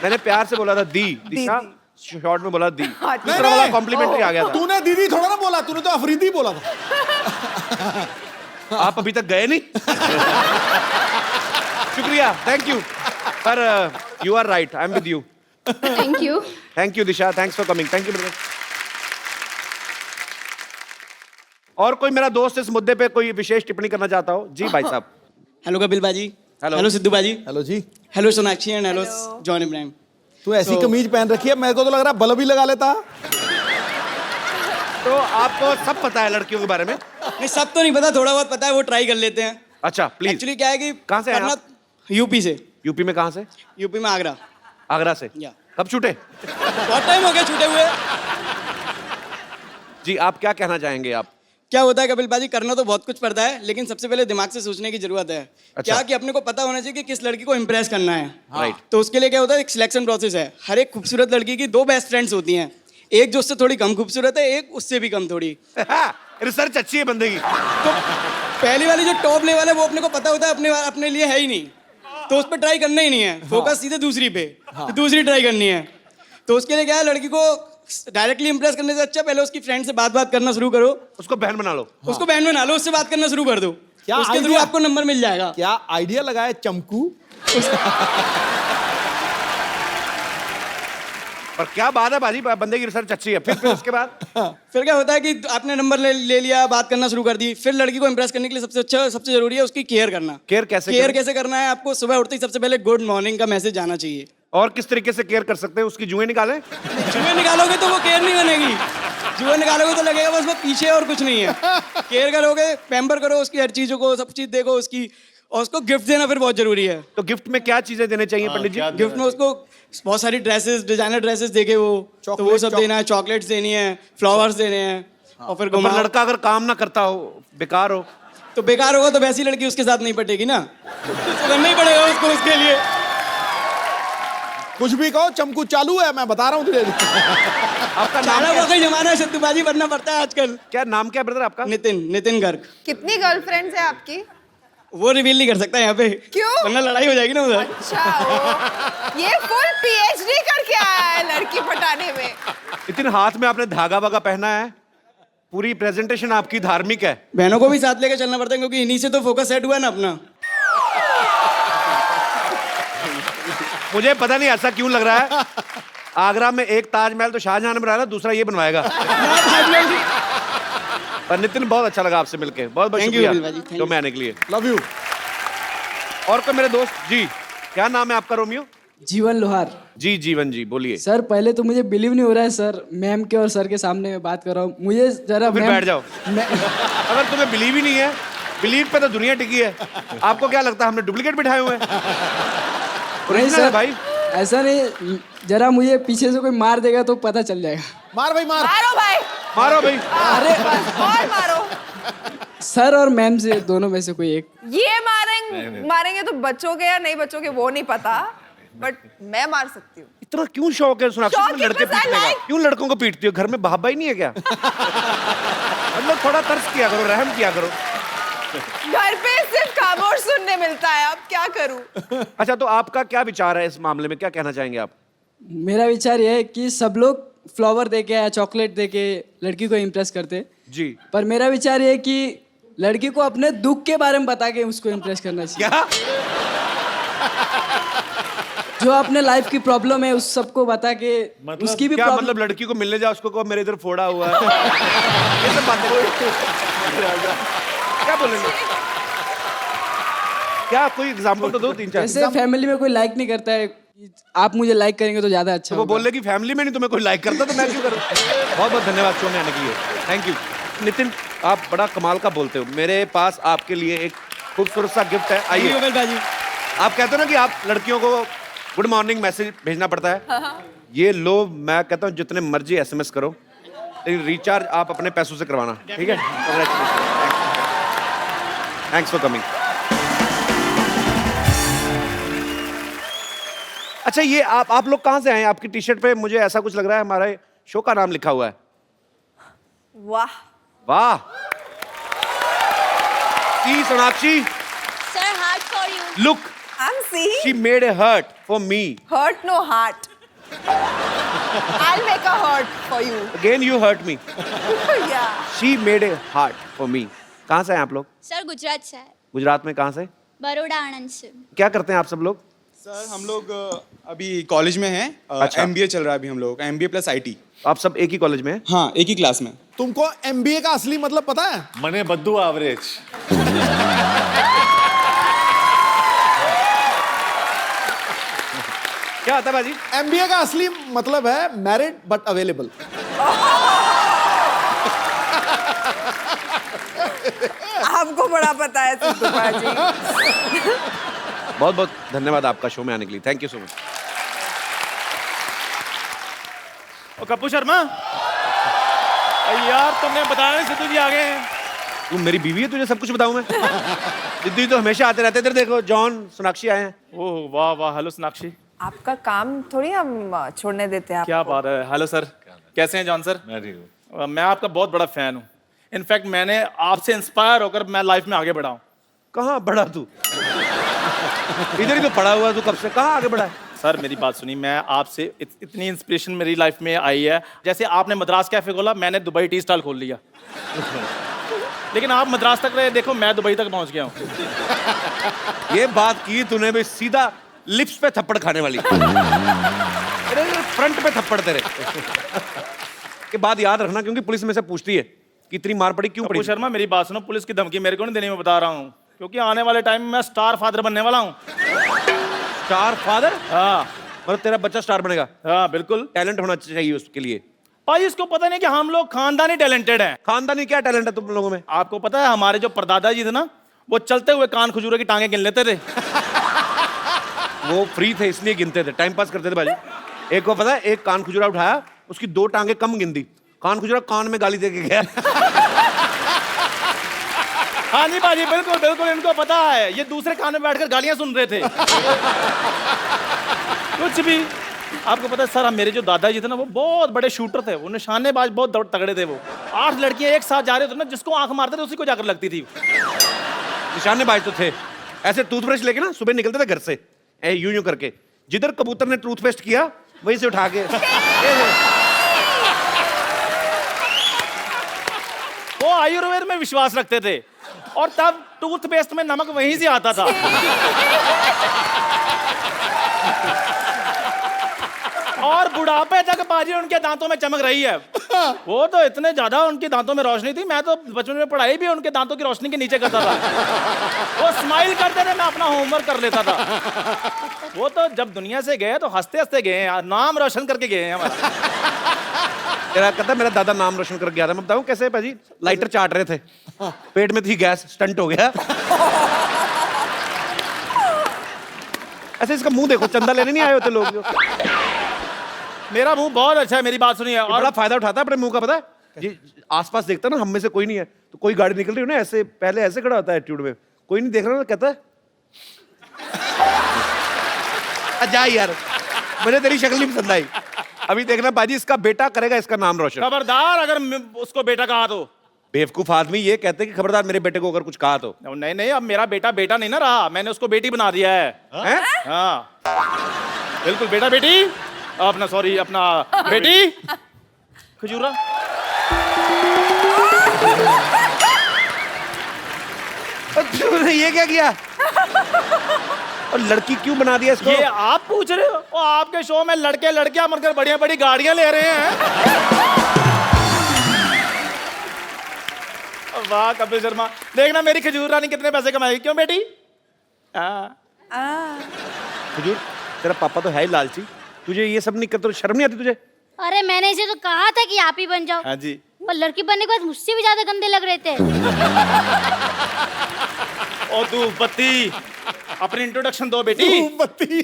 मैंने प्यार से बोला था दी, दिशा शॉर्ट में बोला दी। नहीं, दूसरा वाला नहीं। कॉम्प्लीमेंट्री आ गया था। तूने दीदी थोड़ा ना बोला, तूने तो अफरीदी बोला था। आप अभी तक गए नहीं। शुक्रिया, थैंक यू। पर you are right, I am with you. Thank you Disha, thanks for coming. Thank you brother. और कोई मेरा दोस्त इस मुद्दे पे कोई विशेष टिप्पणी करना चाहता हो? जी भाई साहब। हेलो कपिल बाजी। हेलो। हेलो सिद्धू बाजी। हेलो जी। Hello Sonakshi and hello John Ibrahim. तू ऐसी कमीज पहन रखी है, मेरे को तो लग रहा है बल्ब ही लगा लेता। तो आपको सब पता है लड़कियों के बारे में? नहीं सब तो नहीं पता, थोड़ा बहुत पता है, वो ट्राई कर लेते हैं। अच्छा प्लीज। एक्चुअली क्या है कि कहाँ से हैं करना आप? यूपी से। यूपी में कहाँ से? यूपी में आगरा। आगरा से। या कब छूटे? बहुत टाइम हो गया छूटे हुए। जी आप क्या कहना चाहेंगे आप? क्या होता है कपिल बाजी, करना तो बहुत कुछ पड़ता है, लेकिन सबसे पहले दिमाग से सोचने की जरूरत है। अच्छा। क्या कि अपने को पता होना चाहिए कि किस लड़की को इम्प्रेस करना है। राइट। तो उसके लिए क्या होता है, एक सिलेक्शन प्रोसेस है। हर एक खूबसूरत लड़की की दो बेस्ट फ्रेंड्स होती हैं, एक जो उससे थोड़ी कम खूबसूरत है, एक उससे भी कम थोड़ी। रिसर्च अच्छी है बंदे की। तो पहली वाली जो टॉप लेवल है वो अपने को पता होता है अपने लिए है ही नहीं, तो उस पर ट्राई करना ही नहीं है। फोकस सीधे दूसरी पे, दूसरी ट्राई करनी है। तो उसके लिए क्या है, लड़की को डायरेक्टली इंप्रेस करने से अच्छा पहले उसकी फ्रेंड से बात करना शुरू करो। उसको बहन बना लो। उसको बहन बना लो, उससे बात करना शुरू कर दो। क्या उसके थ्रू idea? आपको नंबर मिल जाएगा। क्या आइडिया लगाया चमकू। पर क्या बात है बाजी, बंदे की रिसर्च अच्छी है। फिर उसके बाद फिर क्या होता है कि आपने नंबर ले लिया, बात करना शुरू कर दी। फिर लड़की को इंप्रेस करने के लिए सबसे जरूरी है उसकी केयर करना। केयर कैसे केयर करें? कैसे करना है, आपको सुबह उठते ही सबसे पहले गुड मॉर्निंग का मैसेज आना चाहिए। और किस तरीके से केयर कर सकते हैं? उसकी जुएं निकालें? जुए निकालोगे तो वो केयर नहीं बनेगी। जुए निकालोगे तो लगेगा बस वो पीछे और कुछ नहीं है। केयर करोगे, पैम्पर करो उसकी हर चीजों को, सब चीज देखो उसकी, और उसको गिफ्ट देना फिर बहुत जरूरी है। तो गिफ्ट में क्या चीजें देने चाहिए पंडित जी? गिफ्ट में उसको बहुत सारी ड्रेसेस, डिजाइनर ड्रेसेस देखे वो, तो वो सब देना है। चॉकलेट्स देनी है, फ्लावर्स देने हैं, और फिर तो घुमाओ। लड़का अगर काम ना करता हो, बेकार हो, तो बेकार होगा तो वैसी लड़की उसके साथ नहीं पटेगी ना, तो करना ही पड़ेगा उसको उसके लिए। कुछ भी कहो, चमकू चालू है, मैं बता रहा हूँ तुझे। आपका नाम चाला क्या? वाकई जमाना है, सत्तूबाजी बनना पड़ता है आजकल। क्या नाम क्या ब्रदर आपका? नितिन गर्ग। कितनी गर्लफ्रेंड्स है आपकी? वो रिवील नहीं कर सकता यहाँ पे, क्यों? वरना लड़ाई हो जाएगी ना उधर। अच्छा ये फुल पीएचडी करके आया है लड़की पटाने में। इतने हाथ में आपने धागा वागा पहना है, पूरी प्रेजेंटेशन आपकी धार्मिक है। बहनों को भी साथ लेकर चलना पड़ता है, क्योंकि इन्हीं से तो फोकस सेट हुआ है ना अपना। मुझे पता नहीं ऐसा क्यों लग रहा है। आगरा में एक ताजमहल तो शाहजहां ने बनाया, दूसरा ये बनवाएगा। पर नितिन बहुत अच्छा लगा आपसे मिलके, बहुत बहुत Thank you, शुक्रिया बिल भाजी, thank जो you. मैं आने के लिए। Love you. और कोई मेरे दोस्त जी, क्या नाम है आपका? रोमियो जीवन लोहार। जी, जीवन जी बोलिए। सर पहले तो मुझे बिलीव नहीं हो रहा है सर, मैम के और सर के सामने मैं बात कर रहा हूँ। मुझे जरा फिर मैम- बैठ जाओ। अगर तुम्हें बिलीव ही नहीं है, बिलीव पे तो दुनिया टिकी है। आपको क्या लगता है हमने डुप्लीकेट बिठाए हुए हैं? नहीं ओरिजिनल है सर भाई। ऐसा नहीं, जरा मुझे पीछे से कोई मार देगा तो पता चल जाएगा। मार भाई मार। मारो भाई। मारो भाई। अरे और मारो। सर और मैम से दोनों में से कोई एक। ये मारेंगे तो बच्चोगे या नहीं बचोगे वो नहीं पता, बट मैं मार सकती हूँ। इतना क्यों शौक है सोनाक्षी शौक तुम्हें है, लड़के बस I पीटने का? like- क्यों लड़कों को पीटती हो? घर में बाबा ही नहीं है क्या? मतलब थोड़ा तर्स किया करो, रहम किया करो। घर पे सिर्फ खामोश सुनने मिलता है, अब क्या करूँ? अच्छा तो आपका क्या विचार है इस मामले में, क्या कहना चाहेंगे आप? मेरा विचार यह है कि सब लोग फ्लावर देके या चॉकलेट देके लड़की को इम्प्रेस करते, जी पर मेरा विचार यह है कि लड़की को अपने दुख के बारे में बता के उसको इम्प्रेस करना चाहिए। क्या? जो अपने लाइफ की प्रॉब्लम है उस सबको बता के उसकी भी क्या प्रॉब्लम। मतलब लड़की को मिलने जाओ, उसको कहो मेरे इधर फोड़ा हुआ है। ये सब बातें क्या बोलेंगे? क्या कोई एग्जांपल तो दो, तीन चार। जैसे फैमिली में कोई लाइक नहीं करता है, आप मुझे लाइक करेंगे तो ज्यादा अच्छा तो वो होगा। बोल रहे कि फैमिली में नहीं तुम्हें कोई लाइक करता, तो मैं क्यों करूं? बहुत बहुत धन्यवाद शो में आने के लिए, थैंक यू। नितिन आप बड़ा कमाल का बोलते हो। मेरे पास आपके लिए एक खूबसूरत सा गिफ्ट है, आइए। कपिल बाजी, आप कहते हो ना कि आप लड़कियों को गुड मॉर्निंग मैसेज भेजना पड़ता है, ये लो, मैं कहता हूँ जितने मर्जी एसएमएस करो, लेकिन रिचार्ज आप अपने पैसों से करवाना, ठीक है? Thanks for coming. अच्छा ये आप लोग कहाँ से आए हैं? आपकी टी शर्ट पे मुझे ऐसा कुछ लग रहा है हमारे शो का नाम लिखा हुआ है। वाह वाह। See Sonakshi, Sir, heart for you. Look I'm seeing She made a hurt for me. hurt, no heart. I'll make a hurt for you. Again you hurt me. Yeah. She made a heart for me. कहाँ से हैं आप लोग? Sir Gujarat से है, गुजरात में कहाँ से? बड़ौदा आनंद से। क्या करते हैं आप सब लोग? सर हम लोग अभी कॉलेज में हैं, अच्छा। MBA चल रहा है अभी हम लोगों का, MBA प्लस IT। आप सब एक ही कॉलेज में हैं? हाँ, एक ही क्लास में। तुमको MBA का असली मतलब पता है? मने बद्दू एवरेज। क्या होता है बाजी? MBA का असली मतलब है मैरिड बट अवेलेबल। आपको बड़ा पता है सिद्धू भाजी। बहुत बहुत धन्यवाद आपका शो में आने के लिए। Thank you so much. ओ कप्पू शर्मा, यार तुमने बताया नहीं सिद्धू जी आ गए हैं। तू मेरी बीवी है, तुझे सब कुछ बताऊं मैं? सिद्धू जी तो हमेशा आते रहते। इधर देखो, जॉन सोनाक्षी आए हैं। ओह वाह वाह, हेलो सोनाक्षी। आपका काम थोड़ी हम छोड़ने देते हैं क्या आपको। बात है। हेलो सर, कैसे हैं जॉन सर? मैं ठीक हूँ। मैं आपका बहुत बड़ा फैन हूँ। इनफैक्ट मैंने आपसे इंस्पायर होकर मैं लाइफ में आगे बढ़ा हूँ। कहाँ बढ़ा तू? इधर ही तो पड़ा हुआ तू, कब से कहाँ आगे बढ़ा है? सर मेरी बात सुनिए, मैं आपसे इतनी इंस्पिरेशन मेरी लाइफ में आई है। जैसे आपने मद्रास कैफे खोला, मैंने दुबई टी स्टॉल खोल लिया। लेकिन आप मद्रास तक रहे, देखो मैं दुबई तक पहुंच गया हूँ। ये बात की तूने भी सीधा लिप्स पे थप्पड़ खाने वाली। अरे फ्रंट पे थप्पड़ तेरे। के बाद याद रखना, क्योंकि पुलिस में से पूछती है कि इतनी मार पड़ी क्यों पड़ी। कप्पू शर्मा मेरी बात सुनो, पुलिस की धमकी मेरे को नहीं देनी, मैं बता रहा हूँ, क्योंकि आने वाले टाइम में मैं स्टार फादर बनने वाला हूँ। Star father? हाँ मतलब तेरा बच्चा स्टार बनेगा? हाँ बिल्कुल। टैलेंट होना चाहिए उसके लिए। भाई इसको पता नहीं कि हम लोग खानदानी टैलेंटेड हैं। खानदानी क्या टैलेंट है तुम लोगों में? आपको पता है हमारे जो परदादा जी थे ना, वो चलते हुए कान खजूरे की टांगे गिन लेते थे। वो फ्री थे इसलिए गिनते थे, टाइम पास करते थे भाई। एक को पता है, एक कान खुजरा उठाया, उसकी 2 टांगे कम गिन दी। कान खुजरा कान में गाली दे के गया। हाँ जी बाजी, बिल्कुल बिल्कुल, इनको पता है। ये दूसरे कान में बैठकर गालियां सुन रहे थे। कुछ भी। आपको पता है सर, मेरे जो दादाजी थे ना, वो बहुत बड़े शूटर थे, वो निशानेबाज बहुत तगड़े थे। वो 8 लड़कियां एक साथ जा रहे थे ना, जिसको आंख मारते थे उसी को जाकर लगती थी। निशानेबाज तो थे। ऐसे टूथब्रश लेके ना सुबह निकलते थे घर से, यूं यूं करके। जिधर कबूतर ने टूथपेस्ट किया वहीं से उठा के। वो आयुर्वेद में विश्वास रखते थे, और तब टूथपेस्ट में नमक वहीं से आता था। और बुढ़ापे तक बाजी उनके दांतों में चमक रही है। वो तो इतने ज्यादा उनके दांतों में रोशनी थी, मैं तो बचपन में पढ़ाई भी उनके दांतों की रोशनी के नीचे करता था। वो स्माइल करते थे, मैं अपना होमवर्क कर लेता था। वो तो जब दुनिया से गए तो हंसते हंसते गए हैं, नाम रोशन करके गए हैं हमारा। तेरा कहता मेरा दादा नाम रोशन कर गया था। मैं बताऊं कैसे भाजी? लाइटर चाट रहे थे, पेट में थी गैस, स्टंट हो गया। ऐसे इसका मुंह देखो, चंदा लेने नहीं आए होते लोग। मेरा मुंह बहुत अच्छा है, मेरी बात सुनिए। और बड़ा फायदा उठाता है अपने मुंह का, पता है? ये आसपास देखता ना, हम में से कोई नहीं है, तो कोई गाड़ी निकल रही हो ना, ऐसे पहले ऐसे खड़ा होता है एटीट्यूड में, कोई नहीं देख रहा ना, कहता है जा यार, मुझे तेरी शक्ल नहीं पसंद आई। अभी देखना बाजी, इसका बेटा करेगा इसका नाम रोशन। खबरदार अगर उसको बेटा कहा तो। बेवकूफ आदमी ये कहते हैं कि खबरदार मेरे बेटे को अगर कुछ कहा तो। नहीं नहीं, अब मेरा बेटा बेटा नहीं ना रहा, मैंने उसको बेटी बना दिया है। हैं? हाँ बिल्कुल, बेटा बेटी, अपना सॉरी अपना बेटी खजूरा। तूने ये क्या किया? और लड़की क्यों बना दिया इसको? ये आप पूछ रहे हो? और आपके शो में लड़के लड़कियां मरकर बढ़िया बड़ी गाड़ियां ले रहे हैं। वाह कपिल शर्मा, देखना मेरी खजूर रानी कितने पैसे कमाएगी। क्यों बेटी? खजूर, तेरा पापा तो है ही लालची, तुझे ये सब नहीं करते, शर्म नहीं आती तुझे? अरे मैंने इसे तो कहा था कि आप ही बन जाओ। हाँ जी। पर लड़की बनने के बाद मुझसे भी ज्यादा गंदे लग रहे थे। ओ तू बत्ती, अपनी इंट्रोडक्शन दो बेटी। बत्ती।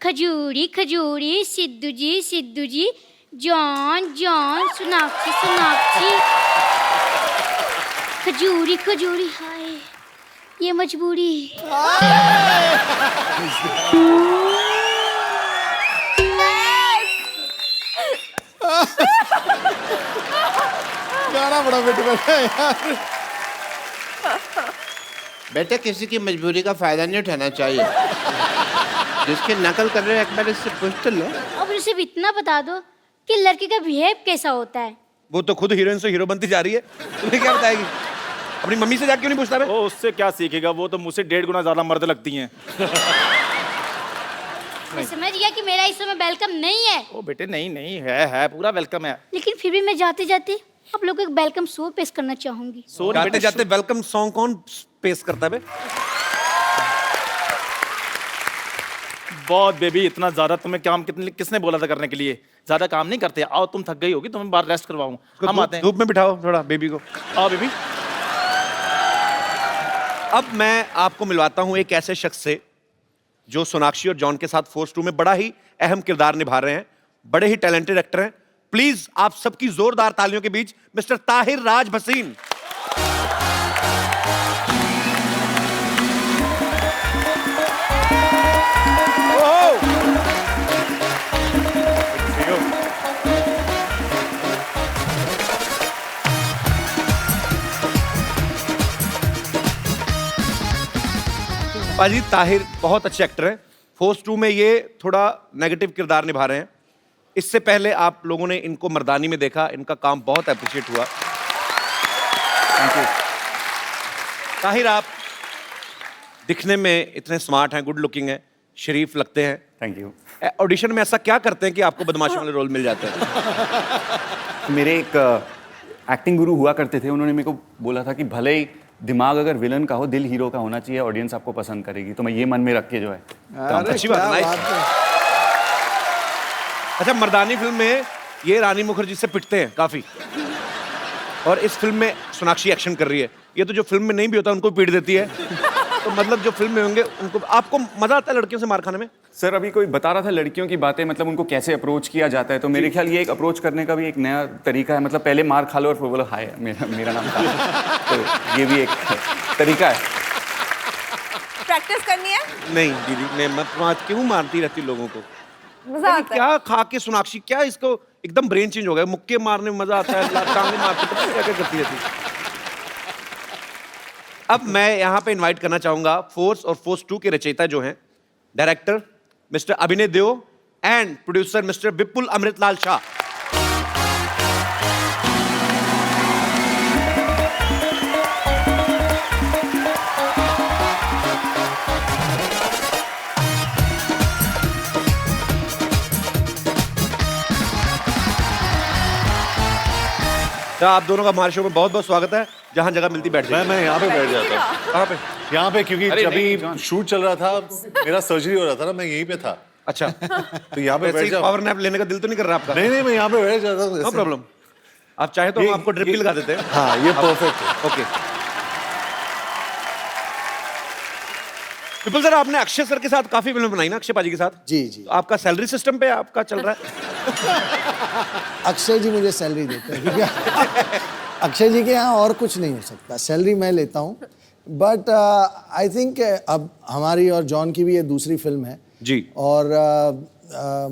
खजूरी खजूरी, सिद्धू जी, जॉन जॉन, सोनाक्षी सोनाक्षी। खजूरी खजूरी, हाय ये मजबूरी। गाना बड़ा बेटे बैठा यार। बेटे किसी की मजबूरी का फायदा नहीं उठाना चाहिए। जिसके नकल कर रहे हो एक बार इससे पूछ तो लो। अब मुझे सिर्फ इतना बता दो कि लड़के का बिहेव कैसा होता है। वो तो खुद हीरोइन से हीरो बनती जा रही है, तुम्हें क्या बताएगी? अपनी मम्मी से जाके क्यों नहीं पूछता बे? वो उससे क्या सीखेगा, वो तो मुझसे 1.5 गुना ज्यादा मर्द लगती हैं। मैं समझ गया कि मेरा इस समय वेलकम नहीं है, ओ बेटे नहीं नहीं है पूरा वेलकम है। लेकिन फिर भी मैं जाते जाते आप लोगों को एक वेलकम शो पेश करना चाहूंगी। जाते जाते वेलकम सॉन्ग कौन पेश करता है बे? बहुत बेबी, इतना ज्यादा तुम्हें काम किसने बोला था करने के लिए? ज्यादा काम नहीं करते। आओ, तुम थक गई होगी, तुम्हें बाहर रेस्ट करवाऊं। हम आते हैं। धूप में बिठाओ थोड़ा बेबी को। आओ बेबी। अब मैं आपको मिलवाता हूं एक ऐसे शख्स से जो सोनाक्षी और जॉन के साथ फोर्स 2 में बड़ा ही अहम किरदार निभा रहे हैं, बड़े ही टैलेंटेड एक्टर हैं। प्लीज आप सबकी जोरदार तालियों के बीच मिस्टर ताहिर राज भसीन। पाजी ताहिर बहुत अच्छे एक्टर हैं। फोर्स 2 में ये थोड़ा नेगेटिव किरदार निभा रहे हैं। इससे पहले आप लोगों ने इनको मर्दानी में देखा, इनका काम बहुत अप्रिशिएट हुआ। Thank you Tahir. आप दिखने में इतने स्मार्ट हैं, गुड लुकिंग हैं, शरीफ लगते हैं। Thank you. ऑडिशन में ऐसा क्या करते हैं कि आपको बदमाशों वाले रोल मिल जाते हैं? मेरे एक एक्टिंग गुरु हुआ करते थे, उन्होंने मेरे को बोला था कि भले ही दिमाग अगर विलन का हो, दिल हीरो का होना चाहिए, ऑडियंस आपको पसंद करेगी। तो मैं ये मन में रख के जो है अरे अच्छी बात क्या है, बात है। अच्छा, मर्दानी फिल्म में ये रानी मुखर्जी से पिटते हैं काफी, और इस फिल्म में सोनाक्षी एक्शन कर रही है। ये तो जो फिल्म में नहीं भी होता उनको पीट देती है। तो मतलब जो फिल्म में होंगे उनको, आपको मजा आता है लड़कियों से मार खाने में? सर अभी कोई बता रहा था लड़कियों की बातें, मतलब उनको कैसे अप्रोच किया जाता है। तो मेरे ख्याल ये एक अप्रोच करने का भी एक नया तरीका है। मतलब पहले मार खा लो और फिर बोलो हाय मेरा नाम था। तो ये भी एक तरीका है। प्रैक्टिस करनी है। नहीं दीदी, मैं मत क्यों मारती रहती लोगों को? मजा आता है। क्या खा के सोनाक्षी, क्या इसको एकदम ब्रेन चेंज हो गया। मुक्के मारने में मजा आता है, टांगे मारते पता नहीं क्या क्या करती रहती। अब मैं यहाँ पे इनवाइट करना चाहूंगा फोर्स और फोर्स 2 के रचयिता जो हैं, डायरेक्टर मिस्टर अभिनय देओ एंड प्रोड्यूसर मिस्टर विपुल अमृतलाल शाह। तो आप दोनों का हमारे शो में बहुत बहुत स्वागत है। जहां जगह मिलती बैठ जाइए। मैं यहाँ पे बैठ जाता हूँ। कहाँ पे? यहाँ पे, क्योंकि अरे अभी नहीं, शूट चल रहा था, मेरा सर्जरी हो रहा था ना, मैं यहीं पे था। अच्छा, तो यहाँ पे वैसे बैठ ही जाओ। पावर नैप लेने का दिल तो नहीं कर रहा आपका? नहीं नहीं, मैं यहाँ पे बैठ जाता हूँ। No problem. आप चाहे तो हम आपको ड्रिप भी लगा देते हैं। हाँ, ये परफेक्ट है। ओके। विपुल सर, आपने अक्षय सर के साथ काफी फिल्म बनाई ना, अक्षय पाजी के साथ? जी जी। तो आपका सैलरी सिस्टम पे आपका चल रहा है? अक्षय जी मुझे सैलरी देते हैं, क्योंकि अक्षय जी के यहाँ और कुछ नहीं हो सकता। सैलरी मैं लेता हूँ, बट आई थिंक अब हमारी और जॉन की भी ये दूसरी फिल्म है जी। और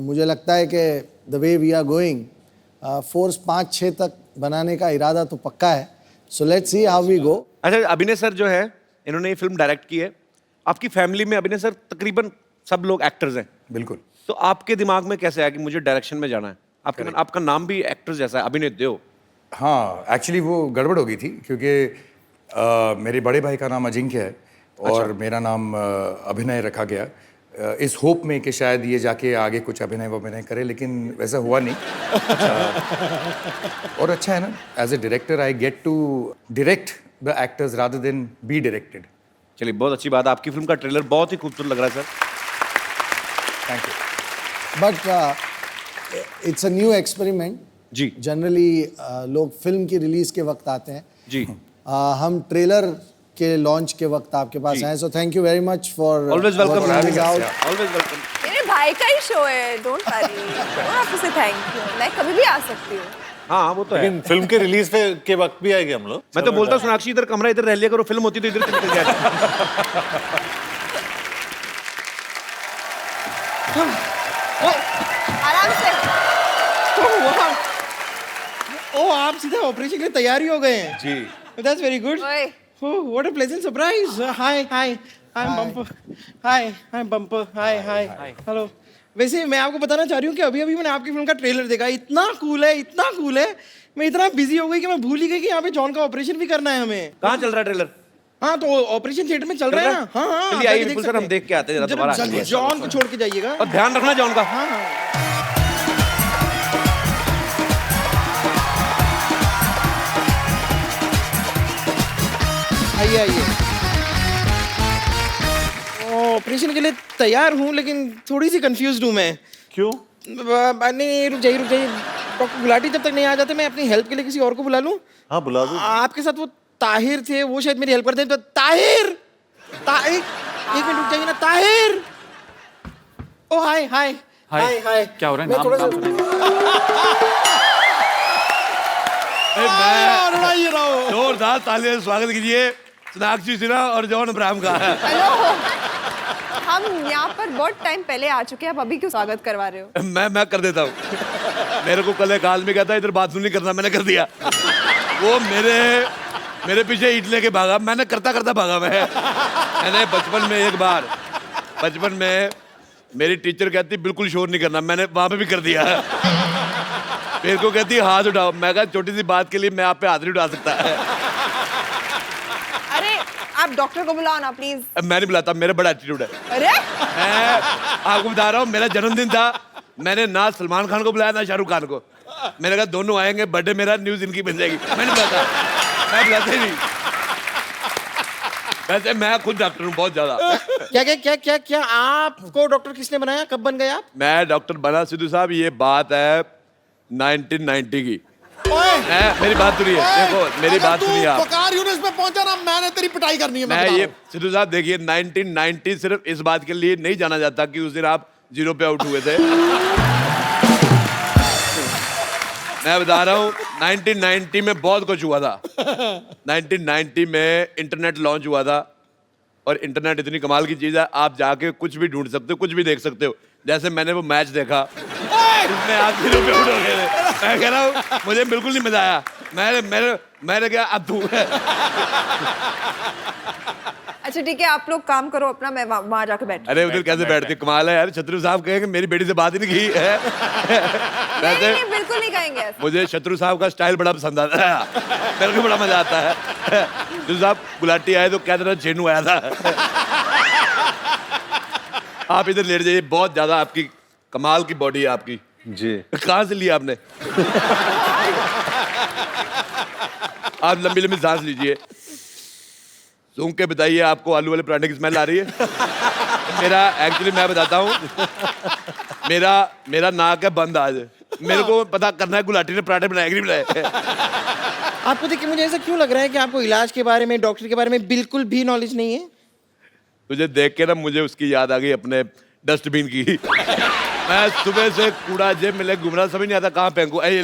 मुझे लगता है कि the way we are going, Force 5-6 तक बनाने का इरादा तो पक्का है। So let's see how we go. अच्छा, अभिनय सर जो है, इन्होंने ये फिल्म डायरेक्ट की है। आपकी फैमिली में अभिनय सर तकरीबन सब लोग एक्टर्स हैं। बिल्कुल। तो आपके दिमाग में कैसे आया कि मुझे डायरेक्शन में जाना है? आपका नाम भी एक्टर जैसा है, अभिनय देओ। हाँ, एक्चुअली वो गड़बड़ हो गई थी, क्योंकि मेरे बड़े भाई का नाम अजिंक्य है और मेरा नाम अभिनय रखा गया, इस होप में कि शायद ये जाके आगे कुछ अभिनय करे, लेकिन वैसा हुआ नहीं। और अच्छा है ना, as a director I get to direct the actors rather than be directed. चलिए, बहुत अच्छी बात है। आपकी फिल्म का ट्रेलर बहुत ही खूबसूरत लग रहा है sir. Thank you. But it's a new experiment. जी जनरली लोग फिल्म की रिलीज के वक्त आते हैं, जी। हम ट्रेलर के लॉन्च के वक्त आपके पास आए। So thank you very much for always welcome. Always always welcome. मेरे भाई का ही शो है, don't worry. Don't have to say thank you, मैं कभी भी आ सकती हूँ। हाँ, वो तो है। लेकिन फिल्म के रिलीज के वक्त भी आएंगे हम लोग। मैं तो बोलता हूँ सोनाक्षी इधर कमरा इधर रह लिया करो, फिल्म होती तो इधर से निकल जाए। आराम से। ओ, आप सीधे ऑपरेशन के लिए तैयारी हो गए हैं? जी। That's very good. ओए, Oh, what a pleasant surprise. Hi, hi. Hi bumper, hi bumper, hi hello. वैसे मैं आपको बताना चाह रही हूँ कि अभी अभी मैंने आपकी फिल्म का ट्रेलर देखा, इतना कूल है, मैं इतना बिजी हो गई कि मैं भूल ही गई कि यहाँ पे जॉन का ऑपरेशन भी करना है हमें। कहाँ चल रहा है ट्रेलर? हाँ तो ऑपरेशन थिएटर में चल रहा है ना। हाँ चलिए आइए बिल्कुल सर, हम देख के आते हैं जरा दोबारा। जॉन को छोड़ के जाइएगा। और ध्यान रखना जॉन का। हाँ आइए। ऑपरेशन के लिए तैयार हूँ लेकिन थोड़ी सी कंफ्यूज्ड हूँ मैं। क्यों? नहीं रुक जाइए। डॉक्टर गुलाटी जब तक नहीं आ जाते मैं अपनी हेल्प के लिए किसी और को बुला लूँ। हाँ बुला दो। आपके साथ वो ताहिर थे, वो शायद मेरी हेल्प करते हैं। तो ताहिर एक मिनट रुक जाइए ना। ताहिर, ओ हाय। क्या हो रहा है? नाम मैं जोरदार तालियों से स्वागत कीजिए सोनाक्षी सिन्हा और जॉन अब्राहम का। हेलो, हम यहाँ पर बहुत टाइम पहले आ चुके हैं, अब अभी क्यों स्वागत करवा रहे हो? मैं कर देता हूँ। मेरे को कल एक आदमी कहता इधर बात नहीं करना, मैंने कर दिया। वो मेरे पीछे ईंट लेके भागा, मैंने करता भागा। मैंने बचपन में मेरी टीचर कहती बिल्कुल शोर नहीं करना, मैंने वहां पे भी कर दिया। मेरे को कहती हाथ उठाओ, मैं कहा छोटी सी बात के लिए मैं आप पे हाथ नहीं उठा सकता। अरे आप डॉक्टर को बुलाओ ना प्लीज। मैं नहीं बुलाता, मेरा बड़ा एटीट्यूड है। अरे मैं आपको बता रहा हूँ, मेरा जन्मदिन था, मैंने ना सलमान खान को बुलाया ना शाहरुख खान को। मैंने कहा दोनों आएंगे, बर्थडे मेरा, न्यूज इनकी बन जाएगी। मैं बुलाता ही नहीं। वैसे मैं खुद डॉक्टर हूँ बहुत ज्यादा। क्या आपको डॉक्टर किसने बनाया? कब बन गए आप? मैं डॉक्टर बना सिद्धू साहब, ये बात है 1990 की। मेरी बात सुनिए, देखो मेरी बात सुनिए आप। वकार यूनिस पे पहुंचा ना, मैंने तेरी पिटाई करनी है। मैं ये सिद्धू साहब देखिए 1990 सिर्फ इस बात के लिए नहीं जाना जाता कि उस दिन आप 0 पे आउट हुए थे। मैं बता रहा हूँ 1990 में बहुत कुछ हुआ था। 1990 में इंटरनेट लॉन्च हुआ था और इंटरनेट इतनी कमाल की चीज है, आप जाके कुछ भी ढूंढ सकते हो, कुछ भी देख सकते हो। जैसे मैंने वो मैच देखा, इसमें आप 0 पे आउट हो गए थे। मैं कह रहा हूँ मुझे बिल्कुल नहीं मजा आया। मैंने क्या अब तू अच्छा ठीक है, आप लोग काम करो अपना, मैं वहां जाके बैठ। अरे उधर कैसे बैठते, कमाल है यार। शत्रु साहब कहेंगे मेरी बेटी से बात ही नहीं की है। नहीं, बिल्कुल नहीं कहेंगे ऐसा। मुझे शत्रु साहब का स्टाइल बड़ा पसंद आता है, मेरे को बड़ा मजा आता है। शत्रु साहब गुलाटी आए तो क्या तरह चेनू आया था। आप इधर लेट जाइए, बहुत ज्यादा आपकी कमाल की बॉडी है आपकी। जी। कहाँ से लिया आपने? आप लंबी लंबी सांस लीजिए, सूंघ के बताइए आपको आलू वाले पराठे की स्मेल आ रही है? मेरा एक्चुअली मैं बताता हूँ, मेरा नाक है बंद आज। मेरे को पता करना है गुलाटी ने पराठे बनाए कि नहीं बनाए। आपको देख के मुझे ऐसा क्यों लग रहा है कि आपको इलाज के बारे में, डॉक्टर के बारे में बिल्कुल भी नॉलेज नहीं है? तुझे देख के ना मुझे उसकी याद आ गई, अपने डस्टबिन की। मैं सुबह से कूड़ा जेब में ले घूम रहा, समझ नहीं आता कहाँ फेंकूं। ये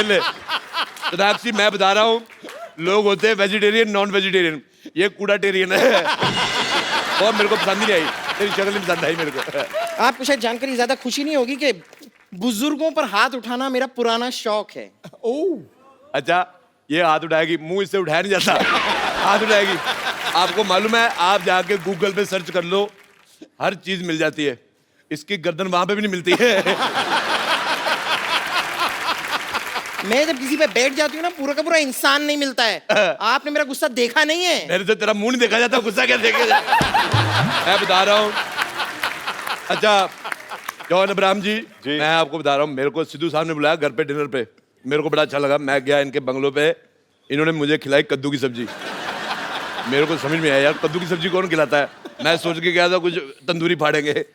ले सोनाक्षी, मैं बता रहा हूँ, लोग होते हैं वेजिटेरियन, नॉन वेजिटेरियन, ये कूड़ाटेरियन है। और मेरे को पसंद नहीं आई, तेरी शक्ल नहीं पसंद आई मेरे को। आपको शायद जानकर ज्यादा खुशी नहीं होगी कि बुजुर्गों पर हाथ उठाना मेरा पुराना शौक है। अच्छा, ये हाथ उठाएगी, मुंह इससे उठाया नहीं जाता, हाथ उठाएगी। आपको मालूम है, आप जाके गूगल पे सर्च कर लो, हर चीज मिल जाती है। इसकी गर्दन वहां पे भी नहीं मिलती है। मैं जब किसी पे बैठ जाती हूँ ना, पूरा का पूरा इंसान नहीं मिलता है। आपने मेरा गुस्सा देखा नहीं है। मेरे से तेरा मुंह नहीं देखा जाता, गुस्सा क्या देखेगा? मैं बता रहा हूँ। अच्छा जॉन अब्राहम जी, मैं आपको बता रहा हूँ, मेरे को सिद्धू साहब ने बुलाया घर पे डिनर पे, मेरे को बड़ा अच्छा लगा। मैं गया इनके बंगलों पे, इन्होंने मुझे खिलाई कद्दू की सब्जी। मेरे को समझ में आया यार कद्दू की सब्जी कौन खिलाता है। मैं सोच के गया था कुछ तंदूरी फाड़ेंगे,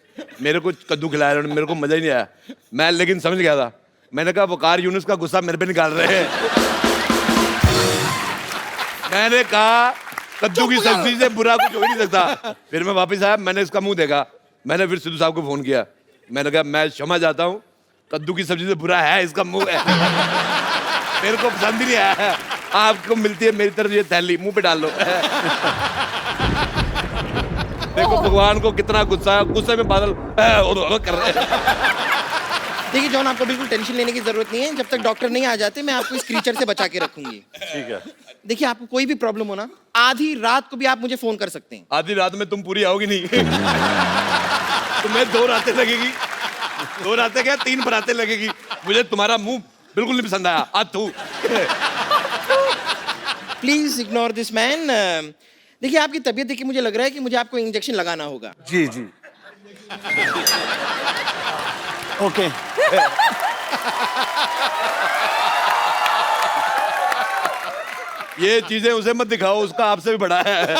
मेरे को कद्दू खिलाया उन्होंने, मेरे को मजा ही नहीं आया। मैं लेकिन समझ गया था, मैंने कहा वकार यूनुस का गुस्सा मेरे पे निकाल रहे हैं। मैंने कहा कद्दू की सब्जी से बुरा कुछ हो ही नहीं सकता। फिर मैं वापस आया, मैंने इसका मुंह देखा, मैंने फिर सिद्धू साहब को फोन किया, मैंने कहा मैं क्षमा चाहता हूँ, कद्दू की सब्जी से बुरा है इसका मुंह है। मेरे को पसंद ही नहीं आया। आपको मिलती है मेरी तरफ ये थैली, मुंह पे डाल लो। देखो भगवान को कितना गुस्सा है, गुस्से में बादल कर रहे हैं। देखिए जॉन, आपको बिल्कुल टेंशन लेने की जरूरत नहीं है। जब तक डॉक्टर नहीं आ जाते मैं आपको इस क्रीचर से बचा के रखूंगी। ठीक है। देखिए आपको कोई भी प्रॉब्लम हो ना, आधी रात को भी आप मुझे फोन कर सकते हैं। आधी रात में तुम पूरी आओगी नहीं। तुम्हें 2 रातें लगेगी, 2 रातें क्या 3 बरातें लगेगी। मुझे तुम्हारा मुंह बिल्कुल नहीं पसंद आया। आज तू प्लीज इग्नोर दिस मैन। देखिए आपकी तबीयत देख के मुझे लग रहा है कि मुझे आपको इंजेक्शन लगाना होगा। जी जी। ओके ये चीजें उसे मत दिखाओ, उसका आपसे भी बड़ा है।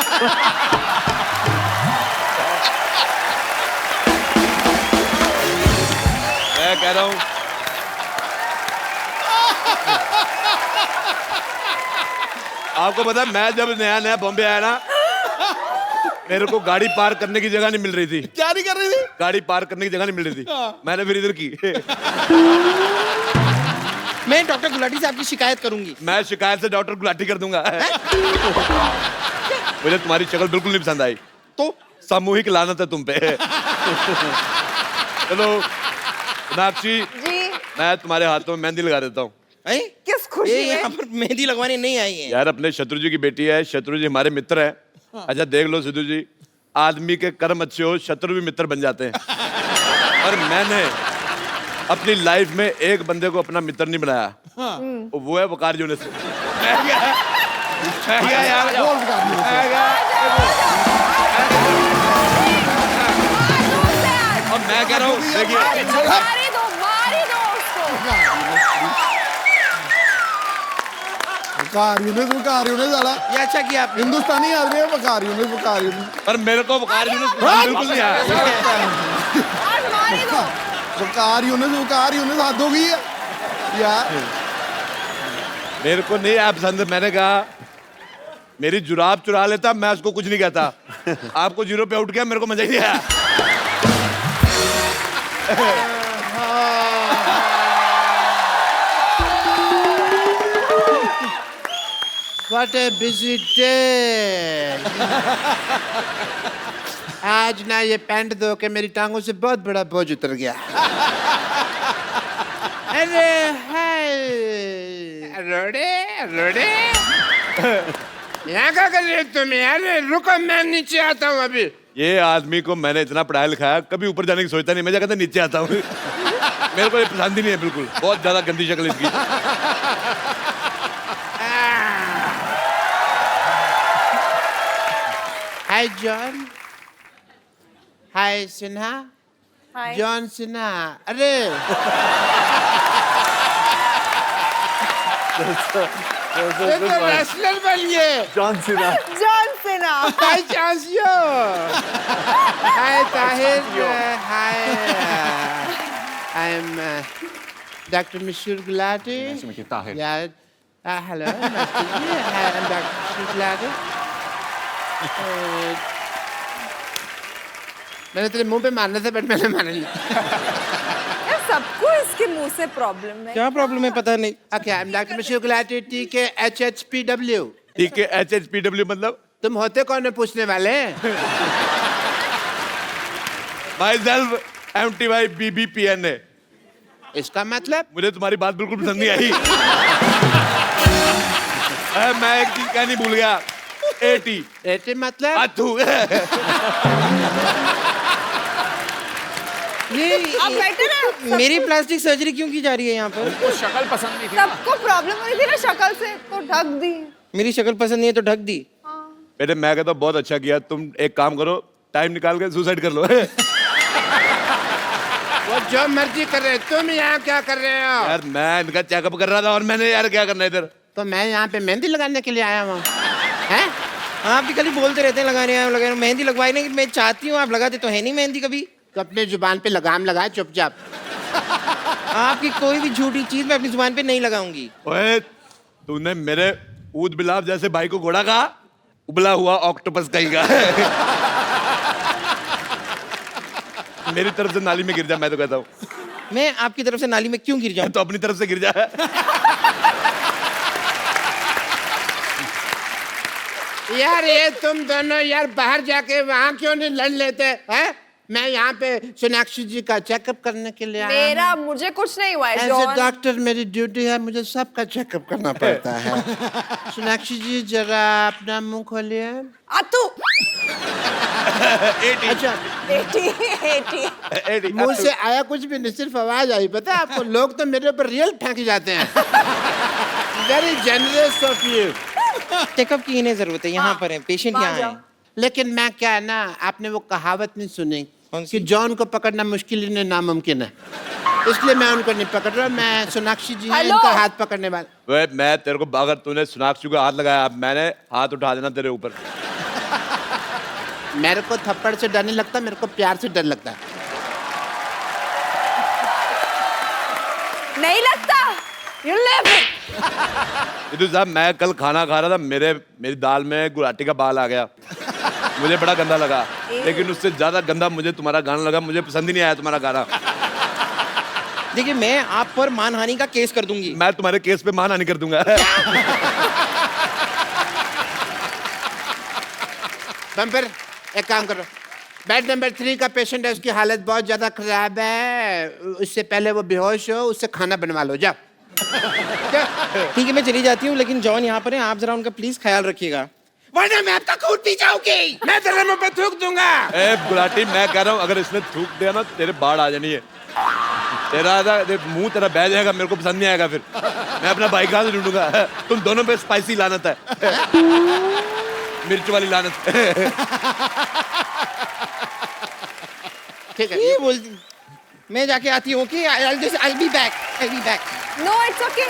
मैं कह रहा हूं आपको पता है, मैं जब नया नया बॉम्बे आया ना, मेरे को गाड़ी पार्क करने की जगह नहीं मिल रही थी। क्या नहीं कर रही थी? गाड़ी पार्क करने की जगह नहीं मिल रही थी। मैंने फिर इधर की। मैं डॉक्टर गुलाटी से आपकी शिकायत करूंगी। मैं शिकायत से डॉक्टर गुलाटी कर दूंगा। मुझे तुम्हारी शक्ल बिल्कुल नहीं पसंद आई, तो सामूहिक लानत है तुम पे। चलो मीनाक्षी, जी मैं तुम्हारे हाथों में मेहंदी लगा देता हूँ। किस खुशी ये में? यहाँ पर मेहंदी लगवाने नहीं आई है। यार अपने शत्रु जी की बेटी है, शत्रु जी हमारे मित्र है। अच्छा देख लो सिद्धू जी, आदमी के कर्म अच्छे हो शत्रु भी मित्र बन जाते हैं। और मैंने अपनी लाइफ में एक बंदे को अपना मित्र नहीं बनाया, वो है वकार यूनिस। यार अब मैं कह रहा हूँ देखिए, मारी दो उसको। वकार यूनिस साला ये अच्छा किया आपने। हिंदुस्तानी आदमी है। वकार यूनिस पर मेरे को वकार यूनिस बिल्कुल नहीं आया। आज मारी दो। वकार यूनिस हाथ हो गई है यार। मेरे को नहीं आया पसंद। मैंने कहा मेरी जुराब चुरा लेता, मैं उसको कुछ नहीं कहता। आपको 0 पे आउट किया, मेरे को मजा ही नहीं आया। What a busy day. आज ना ये पैंट धो के मेरी टांगों से बहुत बड़ा बोझ उतर गया। अरे हाय रोडे यहाँ क्या कर रहे हो तुम यार? रुको मैं नीचे आता हूँ अभी। ये आदमी को मैंने इतना पढ़ाया लिखाया, कभी ऊपर जाने की सोचता नहीं। मैं कहता नीचे आता हूँ। मेरे को ये पसंद ही नहीं है बिल्कुल। बहुत ज्यादा गंदी शक्ल इसकी। Hi John, hi Sinha, hi. John Sinha. अरे ये तो रेसलर बन गए। John Cena. हाय चांसियो, hi Tahir, hi I am doctor Mashoor Gulati. Tahir. यार hello, I am doctor Mashoor Gulati. मैंने तेरे मुंह पे मारने से बट मैंने मारा नहीं। यार सबको इसके मुंह से प्रॉब्लम है। क्या प्रॉब्लम है पता नहीं। Okay, I am doctor Mashoor Gulati, टीके HHPW। ठीक है, HHPW मतलब तुम होते कौन है पूछने वाले? My self MTY BBPNA। इसका मतलब? मुझे तुम्हारी बात बिल्कुल पसंद नहीं आई। मैं एक चीज कहनी भूल गया। AT मतलब? अथू। ये आप बेटर है। मेरी प्लास्टिक सर्जरी क्यों की जा रही है यहाँ पर? शक्ल पसंद नहीं थी। सबको प्रॉब्लम हुई थी ना शक्ल से, तो ढक दी। मेरी शक्ल पसंद नहीं है तो ढक दी। बेटे मैं कहता हूँ बहुत अच्छा किया। तुम एक काम करो, टाइम निकाल के सुसाइड कर लो। वो जो मर्जी कर रहे, तुम यहाँ क्या कर रहे हो? यार मैं इनका चेकअप कर रहा था और मैंने यार क्या करना है इधर। तो मैं यहाँ पे मेहंदी लगाने के लिए आया हूँ। हैं? आप भी कल बोलते रहते हैं लगा रहे हैं, मेहंदी लगवाई नहीं। मैं चाहती हूँ, आप लगाते तो है नहीं मेहंदी कभी। तो अपने जुबान पे लगाम लगाए चुपचाप। आपकी कोई भी झूठी चीज मैं अपनी जुबान पे नहीं लगाऊंगी। ओए तूने मेरे ऊद बिलाव जैसे भाई को घोड़ा कहा, उबला हुआ ऑक्टोपस कहेगा। मेरी तरफ से नाली में गिर जा, मैं तो कहता हूँ। मैं आपकी तरफ से नाली में क्यों गिर जाऊं? तो अपनी तरफ से गिर जा। यार ये तुम दोनों यार बाहर जाके वहाँ क्यों नहीं लड़ लेते हैं? मैं यहाँ पे सोनाक्षी जी का चेकअप करने के लिए आया मेरा मुझे कुछ नहीं हुआ है एज ए जॉन डॉक्टर मेरी ड्यूटी है, मुझे सबका चेकअप करना पड़ता है। सोनाक्षी जी जरा अपना मुंह खोलिए। अतु अच्छा, एटी मुंह से आया कुछ भी नहीं, सिर्फ आवाज आई। पता है आपको, लोग तो मेरे ऊपर रियल फेंक जाते हैं। Very generous of you. Checkup की नहीं जरूरत है, यहाँ पर है, पेशेंट यहाँ है। लेकिन मैं क्या है ना, आपने वो कहावत नहीं सुनी कि जॉन को पकड़ना मुश्किल ही नहीं नामुमकिन है, इसलिए मैं उनको नहीं पकड़ रहा। मैं सोनाक्षी जी हैं, इनका हाथ पकड़ने वाला। वे मैं तेरे को, अगर तूने सोनाक्षी को हाथ लगाया, अब मैंने हाथ उठा देना तेरे ऊपर। मेरे को थप्पड़ से डर नहीं लगता, मेरे को प्यार से डर लगता है। नहीं लगता यू लिव इधर साहब, मैं कल खाना खा रहा था, मेरी दाल में गुलाटी का बाल आ गया। मुझे बड़ा गंदा लगा, लेकिन उससे ज्यादा गंदा मुझे तुम्हारा गाना लगा। मुझे पसंद ही नहीं आया तुम्हारा गाना। देखिए, मैं आप पर मानहानि का केस कर दूंगी। मैं तुम्हारे केस पे मानहानि कर दूंगा। बम्पर, एक काम करो, बेड नंबर 3 का पेशेंट है, उसकी हालत बहुत ज्यादा खराब है, उससे पहले वो बेहोश हो, उससे खाना बनवा लो, जाओ। ठीक है, मैं चली जाती हूँ, लेकिन जॉन यहाँ पर है, आप जरा उनका प्लीज ख्याल रखिएगा, वरना मैं आपका खून पी जाऊंगी, मैं तेरे मुंह पे थूक दूंगा। ए गुलाटी, मैं कह रहा हूँ, अगर इसने थूक दिया ना, तेरे बाढ़ आ जानी है। तेरा मुंह तेरा बह जाएगा, मेरे को पसंद नहीं आएगा। फिर मैं अपना भाई कहाँ से ढूंढूंगा? तुम दोनों पे स्पाइसी लानत है, मिर्च वाली लानत। ठीक है, ये बोलती, मैं जाके आती हूँ कि I'll be back। No it's okay.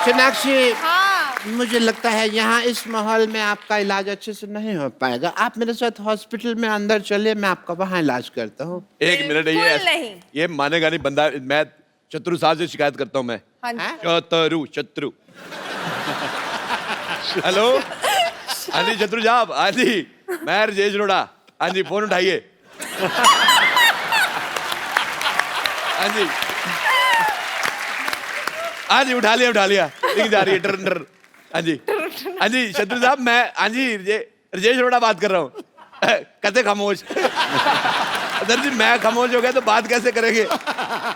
Sonakshi, हाँ मुझे लगता है यहाँ इस माहौल में आपका इलाज अच्छे से नहीं हो पाएगा। आप मेरे साथ हॉस्पिटल में अंदर चलिए, मैं आपका वहाँ इलाज करता हूँ। एक मिनट, बिल्कुल नहीं। ये मानेगा नहीं बंदा। मैं शत्रु साहब से शिकायत करता हूँ। मैं हाँ जी। शत्रु हेलो, हाँ जी शत्रु साहब, हाँ जी मैं राजेश रोड़ा, हाँ जी फोन उठाइए। हाँ जी, हाँ जी उठा लिया, लिख जा रही है टर्नर। हाँ जी शत्रु साहब, मैं हाँ जी राजेश रोड़ा बात कर रहा हूँ। कैसे खामोश? सर जी, मैं खामोश हो गया तो बात कैसे करेंगे?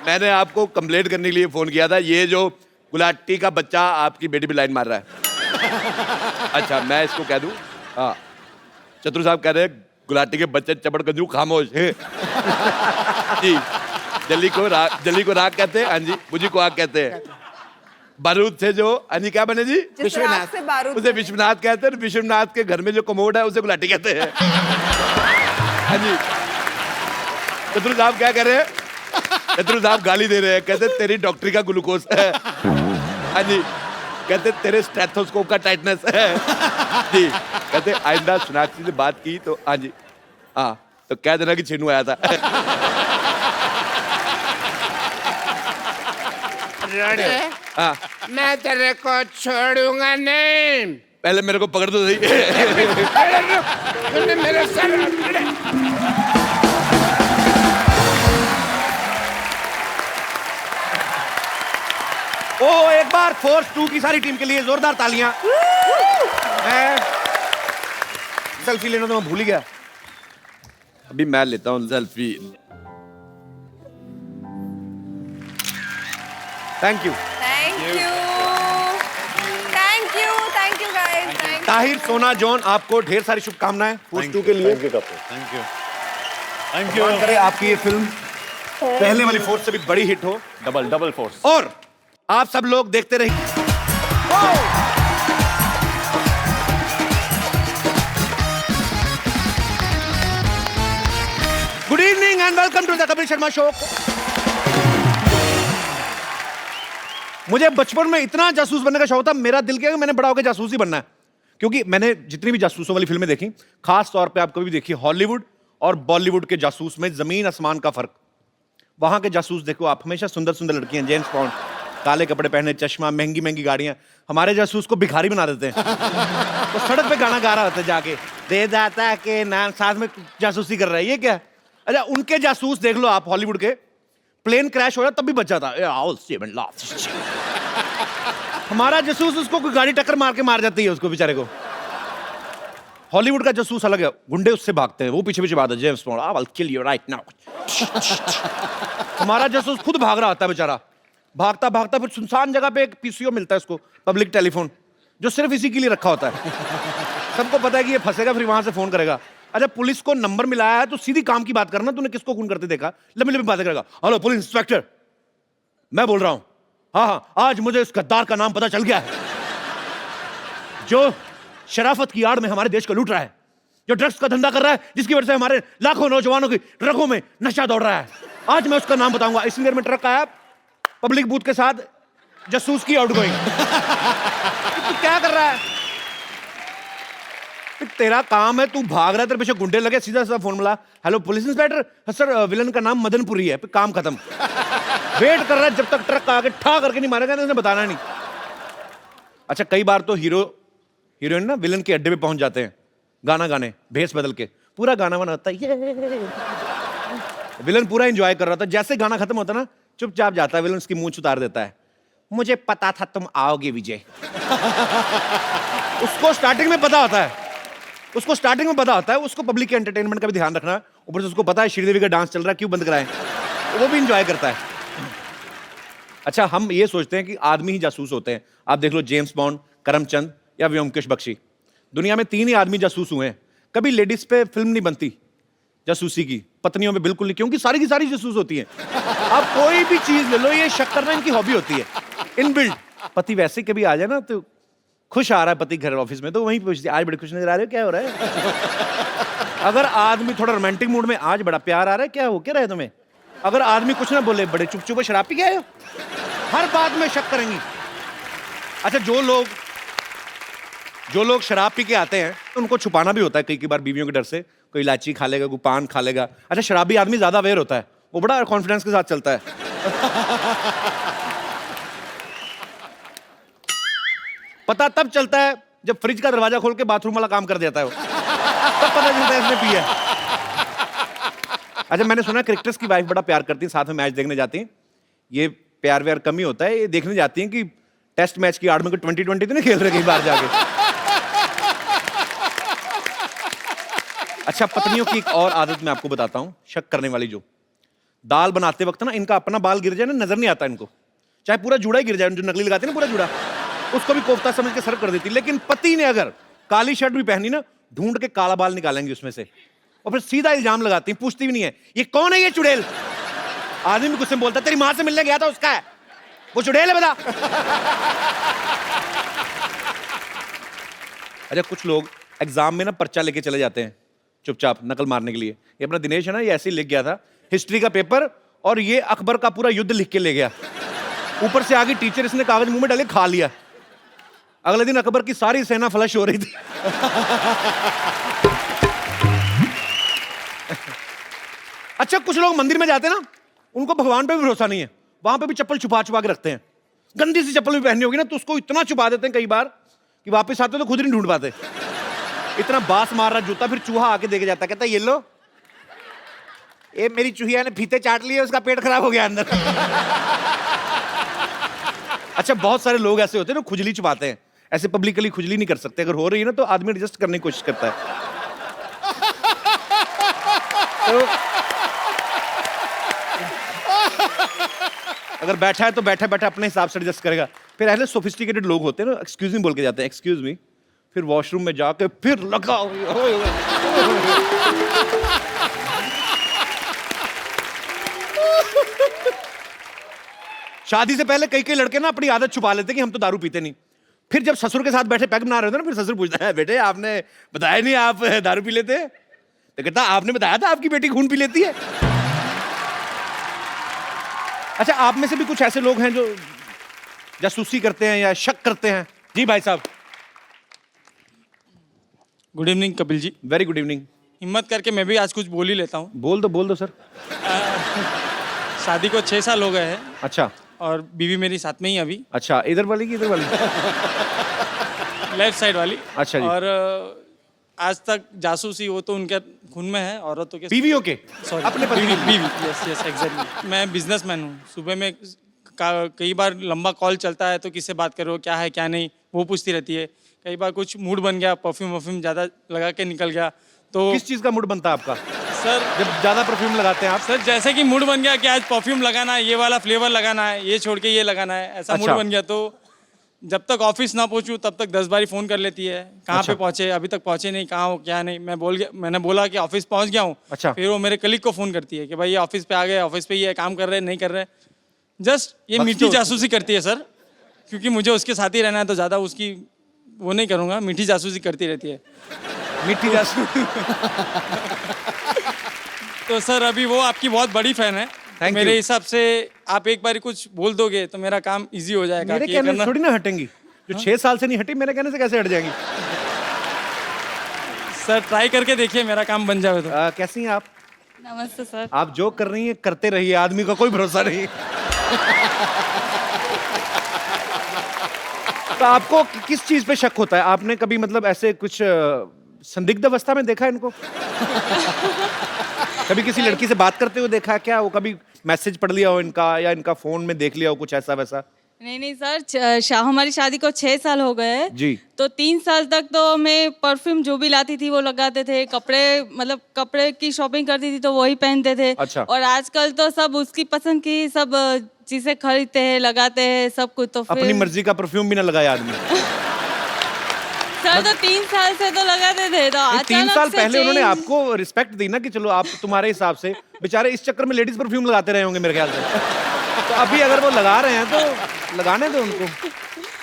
मैंने आपको कंप्लेंट करने के लिए फोन किया था। ये जो गुलाटी का बच्चा आपकी बेटी पे लाइन मार रहा है। अच्छा, मैं इसको कह दूं? हाँ, शत्रु साहब कह रहे हैं गुलाटी के बच्चे चपड़ गंजू खामोश। जी, जल्दी को राग कहते हैं। हाँ जी, मुझी को आग कहते हैं। बारूद से जो अन्य क्या बने जी? विश्वनाथ से बारूद। उसे विश्वनाथ कहते हैं। विश्वनाथ के घर में जो कमोड है उसे गुलाटी कहते हैं। हाँ जी, शत्रु साहब क्या कह रहे हैं? शत्रु साहब गाली दे रहे हैं, कहते तेरी डॉक्टरी का ग्लूकोज है। हाँ जी, कहते तेरे स्टेथोस्कोप का टाइटनेस है। जी, कहते आइंदा सोनाक्षी से बात की तो हाँ जी, हाँ तो कह देना कि छीनू आया था। हाँ, मैं तेरे को छोड़ूंगा नहीं। पहले मेरे को पकड़ दो सही। तूने मेरे सर ओ, एक बार फोर्स 2 की सारी टीम के लिए जोरदार तालियां। मैं सेल्फी लेना तो मैं भूल ही गया। अभी मैं लेता हूँ selfie. Thank you guys. Tahir, सोना, जॉन, आपको ढेर सारी शुभकामनाएं फोर्स 2 के लिए। Thank you. भगवान करे आपकी ये फिल्म पहले वाली फोर्स से भी बड़ी हिट हो। Double Force. और आप सब लोग देखते रहिए। Good evening and welcome to the Kapil Sharma show. मुझे बचपन में इतना जासूस बनने का शौक था, मेरा दिल किया कि मैंने बड़ा होकर जासूस ही बनना है। क्योंकि मैंने जितनी भी जासूसों वाली फिल्में देखी, खास तौर पे आप कभी भी देखी हॉलीवुड और बॉलीवुड के जासूस में जमीन आसमान का फर्क। वहां के जासूस देखो आप, हमेशा सुंदर सुंदर लड़कियां, जेम्स बॉन्ड, काले कपड़े पहने, चश्मा, महंगी महंगी गाड़ियां। हमारे जासूस को भिखारी बना देते हैं। तो सड़क पे गाना गा रहा होता है जाके, दे दाता के नाम, साथ में जासूसी कर रहा है। ये क्या? अच्छा, उनके जासूस देख लो आप हॉलीवुड के, प्लेन क्रैश हो रहा तब भी बच जाता। हमारा जासूस उसको कोई गाड़ी टक्कर मार के मार जाती है उसको बेचारे को। हॉलीवुड का जासूस अलग है, गुंडे उससे भागते हैं, वो पीछे पीछे भागते हैं, James bond, I will kill you right now. हमारा जासूस खुद भाग रहा होता है बेचारा, भागता भागता फिर सुनसान जगह पे एक पीसीओ मिलता है उसको, पब्लिक टेलीफोन, जो सिर्फ इसी के लिए रखा होता है। सबको पता है कि ये फंसेगा, फिर वहां से फोन करेगा। अच्छा, पुलिस को नंबर मिलाया है तो सीधी काम की बात करना, तूने किसको खून करते देखा, लंबी लंबी बातें करेगा। हेलो पुलिस इंस्पेक्टर, मैं बोल रहा हूं, हाँ हाँ, आज मुझे इस गद्दार का नाम पता चल गया है जो शराफत की आड़ में हमारे देश को लूट रहा है, जो ड्रग्स का धंधा कर रहा है, जिसकी वजह से हमारे लाखों नौजवानों की रगों में नशा दौड़ रहा है। आज मैं उसका नाम बताऊंगा। इसी देर में ट्रक आया, पब्लिक बूथ के साथ जासूस की आउटगोइंग। तू क्या कर रहा है? तेरा काम है, तू भाग रहा है, तेरे पीछे गुंडे लगे, सीधा सीधा फोन मिला, hello police inspector, sir villain का नाम मदनपुरी है, काम खत्म। वेट कर रहा है जब तक ट्रक आके ठा करके नहीं मारेगा, उसने बताना नहीं। अच्छा, कई बार तो हीरोइन ना विलन के अड्डे पे पहुंच जाते हैं गाना गाने, भेस बदल के, पूरा गाना बना होता है, ये विलन पूरा एंजॉय कर रहा था। जैसे गाना खत्म होता ना, चुपचाप जाता है विलन, उसकी मूंछ उतार देता है, मुझे पता था तुम आओगे विजय। उसको स्टार्टिंग में पता होता है, उसको पब्लिक के एंटरटेनमेंट का भी ध्यान रखना है। ऊपर से उसको पता है श्रीदेवी का डांस चल रहा है, क्यों बंद कराएं, वो भी एंजॉय करता है। अच्छा, हम ये सोचते हैं कि आदमी ही जासूस होते हैं। आप देख लो, जेम्स बॉन्ड, करमचंद या व्योमकेश बख्शी, दुनिया में 3 ही आदमी जासूस हुए हैं। कभी लेडीज पे फिल्म नहीं बनती जासूसी की, पत्नियों पे बिल्कुल नहीं, क्योंकि सारी की सारी जासूस होती हैं। आप कोई भी चीज ले लो, ये शक करना इनकी हॉबी होती है, इनबिल्ट। पति वैसे कभी आ जाए ना, तो खुश आ रहा है पति घर ऑफिस में, तो वहीं पूछती है, आज बड़े खुश नजर आ रहे हो, क्या हो रहा है? अगर आदमी थोड़ा रोमांटिक मूड में, आज बड़ा प्यार आ रहा है, क्या हो क्या रहा है तुम्हें? अगर आदमी कुछ ना बोले, बड़े चुप चुप शराब पी के आए हो, हर बात में शक करेंगी। अच्छा, जो लोग शराब पी के आते हैं, उनको छुपाना भी होता है कई बार बीवियों के डर से, कोई इलायची खा लेगा, कोई पान खा लेगा। अच्छा, शराबी आदमी ज्यादा अवेयर होता है, वो बड़ा कॉन्फिडेंस के साथ चलता है। पता तब चलता है जब फ्रिज का दरवाजा खोल के बाथरूम वाला काम कर देता है वो, तब पता चलता है इसने पिया है। अच्छा, मैंने सुना क्रिकेटर्स की वाइफ बड़ा प्यार करती है, साथ में मैच देखने जाती हैं। ये प्यार व्यार कम ही होता है, ये देखने जाती हैं कि टेस्ट मैच की आड़ में कोई 2020 तो नहीं खेल रहे कहीं बाहर जाके। अच्छा, पत्नियों की एक और आदत मैं आपको बताता हूं, शक करने वाली, जो दाल बनाते वक्त ना इनका अपना बाल गिर जाए ना, नजर नहीं आता इनको, चाहे पूरा जूड़ा ही गिर जाए, जो नकली लगाते हैं ना पूरा जूड़ा, उसको भी कोफ्ता समझ के सर्व कर देती। लेकिन पति ने अगर काली शर्ट भी पहनी ना, ढूंढ के काला बाल निकालेंगे उसमें से, और फिर सीधा इल्जाम लगाती, पूछती भी नहीं है ये कौन है, ये चुड़ैल। आदमी भी गुस्से में बोलता, तेरी मां से मिलने गया था, उसका है वो, चुड़ैल है बता। अच्छा, कुछ लोग एग्जाम में ना पर्चा लेके चले जाते हैं चुपचाप नकल मारने के लिए। ये अपना दिनेश है ना, ये ऐसे ही लिख गया था हिस्ट्री का पेपर, और ये अकबर का पूरा युद्ध लिख के ले गया, ऊपर से आगे टीचर इसने कागज मुंह में डाले खा लिया। अगले दिन अकबर की सारी सेना फ्लश हो रही थी। अच्छा, कुछ लोग मंदिर में जाते हैं ना, उनको भगवान पे भी भरोसा नहीं है, वहां पे भी चप्पल छुपा छुपा के रखते हैं। गंदी सी चप्पल भी पहननी होगी ना, तो उसको इतना छुपा देते हैं कई बार कि वापस आते तो खुद नहीं ढूंढ पाते। इतना बास मार रहा जूता, फिर चूहा आके देके जाता, कहता ये लो, ये मेरी चूहिया ने फीते चाट लिए, उसका पेट खराब हो गया अंदर। अच्छा, बहुत सारे लोग ऐसे होते हैं ना, खुजली छुपाते हैं, ऐसे पब्लिकली खुजली नहीं कर सकते, अगर हो रही है ना तो आदमी एडजस्ट करने की कोशिश करता है। तो अगर बैठा है तो बैठा बैठा अपने हिसाब से एडजस्ट करेगा। फिर ऐसे सोफिस्टिकेटेड लोग होते हैं ना, एक्सक्यूज मी बोल के जाते हैं, एक्सक्यूज मी, फिर वॉशरूम में जाके फिर लगा। शादी से पहले कई लड़के ना अपनी आदत छुपा लेते कि हम तो दारू पीते नहीं। फिर जब ससुर के साथ बैठे पैग बना रहे होते ना, फिर ससुर पूछता है, बेटे आपने बताया नहीं आप दारू पी लेते हैं? तो कहता आपने बताया था आपकी बेटी खून पी लेती है। अच्छा, आप में से भी कुछ ऐसे लोग हैं जो जासूसी करते हैं या शक करते हैं? जी भाई साहब। Good evening Kapil ji. Very good evening. हिम्मत करके मैं भी आज कुछ बोल ही लेता हूँ। बोल दो सर। शादी को 6 साल हो गए हैं। अच्छा। और बीवी मेरी साथ में ही अभी। अच्छा, इधर वाली की इधर वाली? लेफ्ट साइड वाली। अच्छा जी। और आज तक जासूसी वो तो उनके खून में है, औरतों के, बीवियों के, सॉरी अपने बीवी। Yes yes exactly. मैं बिजनेसमैन हूँ। सुबह में कई बार लंबा कॉल चलता है तो किससे बात करो, क्या है क्या नहीं, वो पूछती रहती है। कई बार कुछ मूड बन गया, परफ्यूम वर्फ्यूम ज़्यादा लगा के निकल गया तो किस चीज़ का मूड बनता है आपका सर जब ज़्यादा परफ्यूम लगाते हैं आप? सर जैसे कि मूड बन गया कि आज परफ्यूम लगाना है, ये वाला फ्लेवर लगाना है, ये छोड़ के ये लगाना है, ऐसा मूड अच्छा। बन गया तो जब तक ऑफिस ना पहुंचूं तब तक 10 बारी फ़ोन कर लेती है, कहाँ अच्छा। पे पहुंचे, अभी तक पहुंचे नहीं, कहाँ हो क्या नहीं। मैंने बोला कि ऑफिस पहुंच गया हूँ। अच्छा। फिर वो मेरे कलीग को फ़ोन करती है कि भाई ये ऑफिस पे आ गए, ऑफिस पे ये काम कर रहे हैं नहीं कर रहे। जस्ट ये बस मीठी तो- जासूसी करती है सर, क्योंकि मुझे उसके साथ ही रहना है तो ज़्यादा उसकी वो नहीं करूँगा, मीठी जासूसी करती रहती है। मीठी जासूसी तो सर अभी वो आपकी बहुत बड़ी फैन है। Thank मेरे you. हिसाब से आप एक बार कुछ बोल दोगे तो मेरा काम इजी हो जाएगा। मेरे कि ये कहने से करना- थोड़ी ना हटेंगी, जो 6 साल से नहीं हटी मेरे कहने से कैसे हट जाएंगी? सर ट्राई करके देखिए मेरा काम बन जाए तो। कैसी हैं आप? नमस्ते सर। आप जो कर रही हैं करते रहिए, आदमी का कोई भरोसा नहीं। तो आपको किस चीज पे शक होता है? आपने कभी मतलब ऐसे कुछ संदिग्ध अवस्था में देखा है इनको? कभी किसी लड़की से बात करते हुए देखा है क्या? वो कभी मैसेज पढ़ लिया हो इनका या इनका फोन में देख लिया हो कुछ ऐसा वैसा? नहीं सर, हमारी शादी को 6 साल हो गए हैं। जी। तो 3 साल तक तो मैं परफ्यूम जो भी लाती थी वो लगाते थे, कपड़े मतलब कपड़े की शॉपिंग करती थी तो वही पहनते थे। अच्छा। और आजकल तो सब उसकी पसंद की सब चीजें खरीदते हैं, लगाते हैं सब कुछ। तो अपनी फिर मर्जी का परफ्यूम भी ना लगाया आदमी। सर तो 3 साल से तो लगाते थे तो 3 अचानक साल से पहले उन्होंने change- आपको रिस्पेक्ट दी ना कि चलो आप तुम्हारे हिसाब से, बेचारे इस चक्कर में लेडीज परफ्यूम लगाते रहे होंगे मेरे ख्याल से। तो अभी अगर वो लगा रहे हैं तो लगाने दो उनको।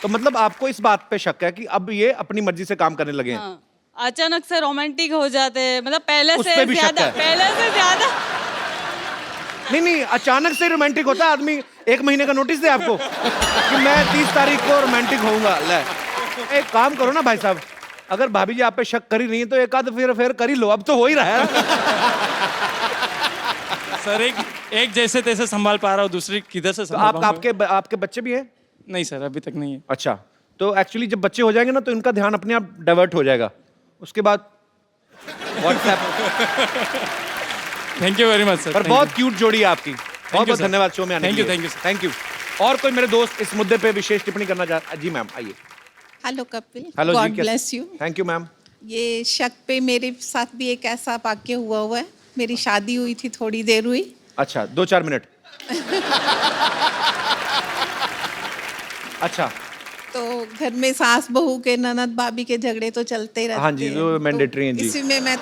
तो मतलब आपको इस बात पे शक है कि अब ये अपनी मर्जी से काम करने लगे हैं? हाँ, अचानक से रोमांटिक हो जाते हैं, मतलब पहले उस से पे भी शक ज्यादा, है? पहले से ज्यादा। नहीं, अचानक से रोमांटिक होता है आदमी। 1 महीने का नोटिस दे आपको कि मैं 30 तारीख को रोमांटिक होऊंगा। ले एक काम करो ना भाई साहब, अगर भाभी जी आप पे शक कर ही नहीं है तो एक आध फिर कर ही लो, अब तो हो ही रहा है। सर एक जैसे तैसे संभाल पा रहा हूँ, दूसरी किधर से तो संभाल पाऊंगा? आपके बच्चे भी हैं? नहीं सर अभी तक नहीं है। अच्छा, तो एक्चुअली जब बच्चे हो जाएंगे ना तो इनका ध्यान अपने आप डाइवर्ट हो जाएगा। उसके बाद WhatsApp. Thank you very much sir. पर बहुत क्यूट जोड़ी है आपकी। बहुत बहुत sir. धन्यवाद शो में आने के लिए। Thank you, sir. Thank you. और कोई मेरे दोस्त इस मुद्दे पे विशेष टिप्पणी करना चाहता? जी मैम आइए। हेलो कपिल, हेलो गॉड जी, bless you. Thank you ma'am. ये शक पे मेरे साथ भी एक ऐसा वाक्य हुआ है। मेरी शादी हुई थी, थोड़ी देर हुई। अच्छा 2-4 मिनट। अच्छा तो घर में सास बहू के, ननद भाभी के झगड़े तो चलते रहते हाँ जी, हैं। वो मैंडेटरी हैं जी। इसी में मैं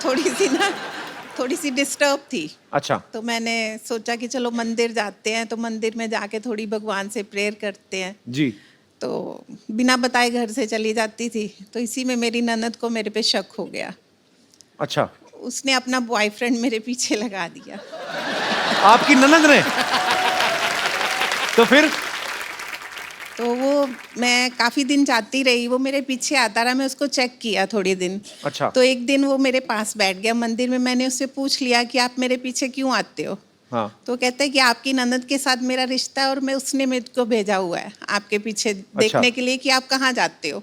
थोड़ी सी डिस्टर्ब थी। अच्छा। तो मैंने सोचा कि चलो मंदिर जाते हैं, तो मंदिर में जाके थोड़ी भगवान से प्रेयर करते हैं। जी। तो बिना बताए घर से चली जाती थी, तो इसी में मेरी ननद को मेरे पे शक हो गया। अच्छा, उसने अपना बॉयफ्रेंड मेरे पीछे लगा दिया। आपकी ननद ने? तो फिर? तो वो मैं काफी दिन जाती रही, वो मेरे पीछे आता रहा, मैं उसको चेक किया थोड़े दिन। अच्छा। तो एक दिन वो मेरे पास बैठ गया मंदिर में। मैंने उससे पूछ लिया कि आप मेरे पीछे क्यों आते हो? हाँ। तो कहता है कि आपकी ननद के साथ मेरा रिश्ता है और मैं उसने मेरे को भेजा हुआ है आपके पीछे देखने के लिए कि आप कहाँ जाते हो।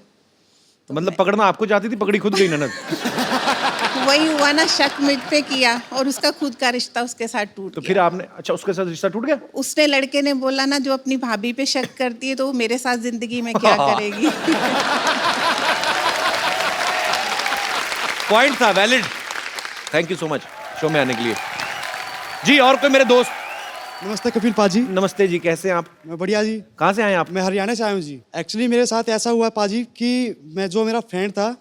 तो मतलब पकड़ना आपको चाहती थी, पकड़ी खुद गई ननद। वही हुआ ना, शक मुझ पे किया और उसका खुद का रिश्ता उसके साथ टूट तो गया। फिर आपने, अच्छा उसके साथ रिश्ता टूट गया? उसने, लड़के ने बोला ना, जो अपनी भाभी पे शक करती है तो वो मेरे साथ जिंदगी में क्या करेगी। पॉइंट था, valid. Thank you so much show में आने के लिए। जी और कोई मेरे दोस्त? नमस्ते कपिल पाजी। नमस्ते जी, कैसे हैं आप? मैं बढ़िया जी। कहाँ से आए आप? मैं हरियाणा से आया हूँ जी। एक्चुअली मेरे साथ ऐसा हुआ पाजी कि जो मेरा फ्रेंड था,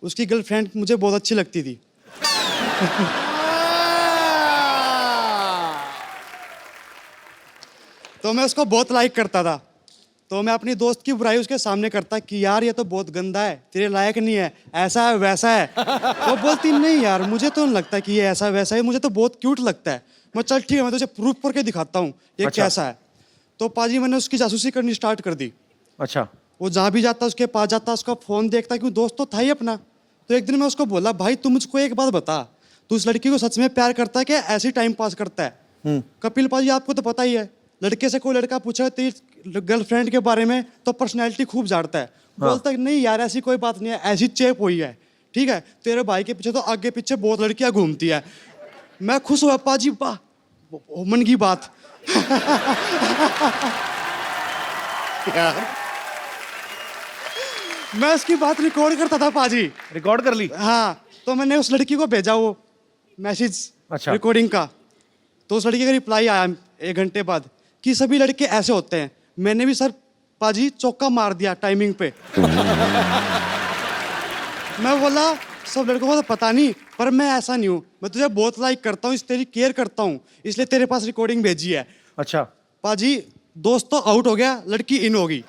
उसकी गर्लफ्रेंड मुझे बहुत अच्छी लगती थी। तो मैं उसको बहुत लाइक करता था। तो मैं अपनी दोस्त की बुराई उसके सामने करता कि यार ये तो बहुत गंदा है, तेरे लायक नहीं है, ऐसा है वैसा है। वो बोलती नहीं यार, मुझे तो नहीं लगता कि ये ऐसा वैसा है, मुझे तो बहुत क्यूट लगता है। मैं चल ठीक है, मैं तुझे प्रूफ करके दिखाता हूँ ये अच्छा। कैसा है। तो पाजी मैंने उसकी जासूसी करनी स्टार्ट कर दी। अच्छा। वो जहाँ भी जाता उसके पास जाता, उसका फोन देखता, क्यों दोस्त तो था ही अपना। तो एक दिन मैं उसको बोला, भाई तू मुझको एक बात बता, तू उस लड़की को सच में प्यार करता है कि ऐसे ही टाइम पास करता है? कपिल पाजी आपको तो पता ही है, लड़के से कोई लड़का पूछा तेरी गर्लफ्रेंड के बारे में तो पर्सनैलिटी खूब झाड़ता है। बोलता है नहीं यार ऐसी कोई बात नहीं है, ऐसी चेप हुई है। ठीक है, तेरे भाई के पीछे तो आगे पीछे बहुत लड़कियां घूमती है। मैं खुश हुआ, पाजी वाह मन की बात। यार मैं उसकी बात रिकॉर्ड करता था पाजी। रिकॉर्ड कर ली? हाँ, तो मैंने उस लड़की को भेजा वो मैसेज अच्छा। रिकॉर्डिंग का। तो उस लड़की का रिप्लाई आया 1 घंटे बाद कि सभी लड़के ऐसे होते हैं। मैंने भी सर पाजी चौका मार दिया टाइमिंग पे। मैं बोला सब लड़कों को तो पता नहीं, पर मैं ऐसा नहीं हूँ, मैं तुझे बहुत लाइक करता हूँ, तेरी केयर करता हूँ, इसलिए तेरे पास रिकॉर्डिंग भेजी है। अच्छा पाजी दोस्त तो आउट हो गया, लड़की इन होगी।